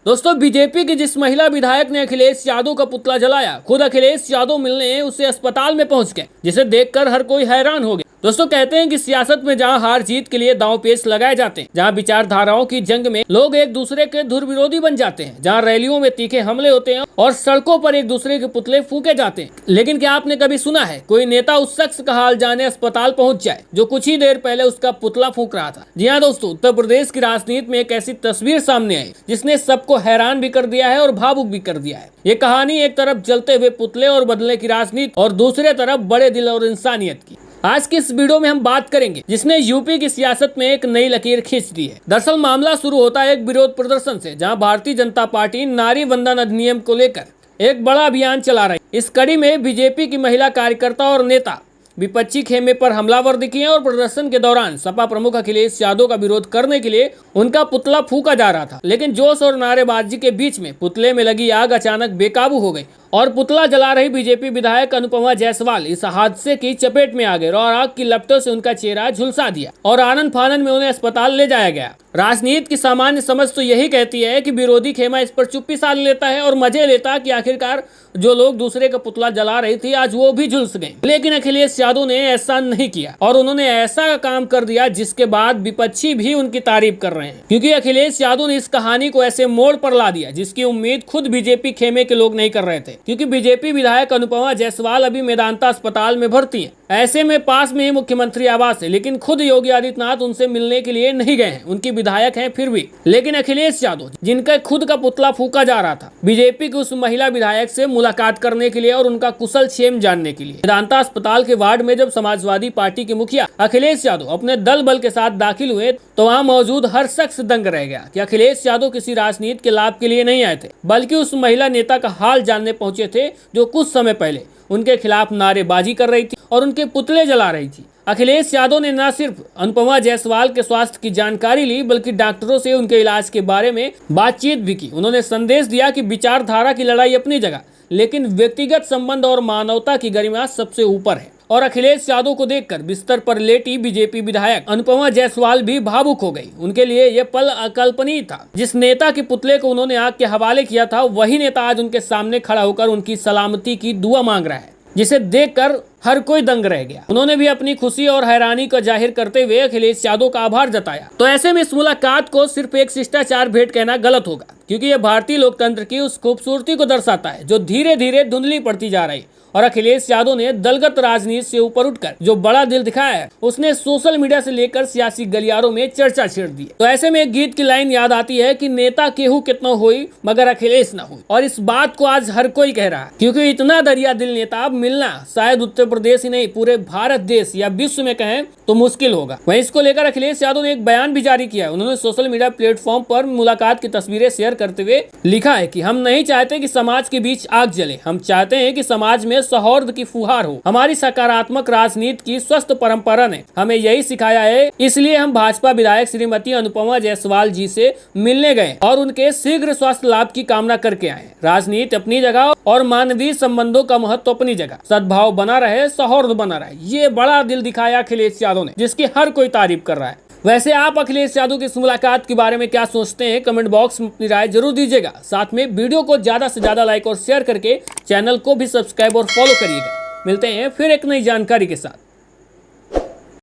दोस्तों, बीजेपी की जिस महिला विधायक ने अखिलेश यादव का पुतला जलाया, खुद अखिलेश यादव मिलने उसे अस्पताल में पहुंच गए, जिसे देखकर हर कोई हैरान हो गया। दोस्तों, कहते हैं कि सियासत में जहां हार जीत के लिए दांव पेच लगाए जाते हैं, जहां विचारधाराओं की जंग में लोग एक दूसरे के धुर विरोधी बन जाते हैं, जहां रैलियों में तीखे हमले होते हैं और सड़कों पर एक दूसरे के पुतले फूके जाते हैं, लेकिन क्या आपने कभी सुना है कोई नेता उस शख्स का हाल जाने अस्पताल पहुंच जाए जो कुछ ही देर पहले उसका पुतला फूक रहा था? जी हाँ दोस्तों, उत्तर प्रदेश की राजनीति में एक ऐसी तस्वीर सामने आई जिसने सबको हैरान भी कर दिया है और भावुक भी कर दिया है। ये कहानी एक तरफ जलते हुए पुतले और बदले की राजनीति और दूसरे तरफ बड़े दिल और इंसानियत की। आज के इस वीडियो में हम बात करेंगे जिसने यूपी की सियासत में एक नई लकीर खींच दी है। दरअसल मामला शुरू होता है एक विरोध प्रदर्शन से, जहां भारतीय जनता पार्टी नारी वंदन अधिनियम को लेकर एक बड़ा अभियान चला रही है। इस कड़ी में बीजेपी की महिला कार्यकर्ता और नेता विपक्षी खेमे पर हमलावर दिखे और प्रदर्शन के दौरान सपा प्रमुख अखिलेश यादव का विरोध करने के लिए उनका पुतला फूका जा रहा था, लेकिन जोश और नारेबाजी के बीच में पुतले में लगी आग अचानक बेकाबू हो गई और पुतला जला रही बीजेपी विधायक अनुपमा जायसवाल इस हादसे की चपेट में आ गए और आग की लपटों से उनका चेहरा झुलसा दिया और आनन फानन में उन्हें अस्पताल ले जाया गया। राजनीति की सामान्य समझ तो यही कहती है कि विरोधी खेमा इस पर चुप्पी साध लेता है और मजे लेता कि आखिरकार जो लोग दूसरे का पुतला जला रही थी आज वो भी झुलस गए। लेकिन अखिलेश यादव ने ऐसा नहीं किया और उन्होंने ऐसा काम कर दिया जिसके बाद विपक्षी भी उनकी तारीफ कर रहे हैं, क्योंकि अखिलेश यादव ने इस कहानी को ऐसे मोड़ पर ला दिया जिसकी उम्मीद खुद बीजेपी खेमे के लोग नहीं कर रहे थे, क्योंकि बीजेपी विधायक अनुपमा जायसवाल अभी मेदांता अस्पताल में भर्ती है। ऐसे में पास में ही मुख्यमंत्री आवास है, लेकिन खुद योगी आदित्यनाथ उनसे मिलने के लिए नहीं गए हैं। उनकी विधायक हैं फिर भी, लेकिन अखिलेश यादव जिनका खुद का पुतला फूका जा रहा था, बीजेपी की उस महिला विधायक से मुलाकात करने के लिए और उनका कुशल क्षेम जानने के लिए मेदांता अस्पताल के वार्ड में जब समाजवादी पार्टी के मुखिया अखिलेश यादव अपने दल बल के साथ दाखिल हुए तो वहाँ मौजूद हर शख्स दंग रह गया कि अखिलेश यादव किसी राजनीति के लाभ के लिए नहीं आए थे, बल्कि उस महिला नेता का हाल जानने पहुंचे थे जो कुछ समय पहले उनके खिलाफ नारेबाजी कर रही थी और उनके पुतले जला रही थी। अखिलेश यादव ने न सिर्फ अनुपमा जायसवाल के स्वास्थ्य की जानकारी ली, बल्कि डॉक्टरों से उनके इलाज के बारे में बातचीत भी की। उन्होंने संदेश दिया कि विचारधारा की लड़ाई अपनी जगह, लेकिन व्यक्तिगत संबंध और मानवता की गरिमा सबसे ऊपर है। और अखिलेश यादव को देखकर बिस्तर पर लेटी बीजेपी विधायक अनुपमा जायसवाल भी भावुक हो गई। उनके लिए यह पल अकल्पनीय था। जिस नेता के पुतले को उन्होंने आग के हवाले किया था, वही नेता आज उनके सामने खड़ा होकर उनकी सलामती की दुआ मांग रहा है, जिसे देखकर हर कोई दंग रह गया। उन्होंने भी अपनी खुशी और हैरानी का जाहिर करते हुए अखिलेश यादव का आभार जताया। तो ऐसे में इस मुलाकात को सिर्फ एक शिष्टाचार भेंट कहना गलत होगा, क्योंकि यह भारतीय लोकतंत्र की उस खूबसूरती को दर्शाता है जो धीरे धीरे धुंधली पड़ती जा रही। और अखिलेश यादव ने दलगत राजनीति से ऊपर उठकर जो बड़ा दिल दिखाया है, उसने सोशल मीडिया से लेकर सियासी गलियारों में चर्चा छेड़ दी। तो ऐसे में एक गीत की लाइन याद आती है कि नेता केहू कितना होई मगर अखिलेश ना हुई। और इस बात को आज हर कोई कह रहा है, क्योंकि इतना दरिया दिल नेता अब मिलना शायद उत्तर प्रदेश ही नहीं पूरे भारत देश या विश्व में कहें तो मुश्किल होगा। वहीं इसको लेकर अखिलेश यादव ने एक बयान भी जारी किया है। उन्होंने सोशल मीडिया प्लेटफॉर्म पर मुलाकात की तस्वीरें शेयर करते हुए लिखा है कि हम नहीं चाहते कि समाज के बीच आग जले, हम चाहते हैं कि समाज में सौहार्द की फुहार हो। हमारी सकारात्मक राजनीति की स्वस्थ परंपरा ने हमें यही सिखाया है, इसलिए हम भाजपा विधायक श्रीमती अनुपमा जायसवाल जी से मिलने गए और उनके शीघ्र स्वास्थ्य लाभ की कामना करके आए। राजनीति अपनी जगह और मानवीय संबंधों का महत्व अपनी जगह, सद्भाव बना रहे, सौहार्द बना रहे, ये बड़ा दिल दिखाया अखिलेश यादव ने, जिसकी हर कोई तारीफ कर रहा है। वैसे आप अखिलेश यादव की इस मुलाकात के बारे में क्या सोचते हैं? कमेंट बॉक्स में अपनी राय जरूर दीजिएगा। साथ में वीडियो को ज्यादा से ज्यादा लाइक और शेयर करके चैनल को भी सब्सक्राइब और फॉलो करिएगा। मिलते हैं फिर एक नई जानकारी के साथ।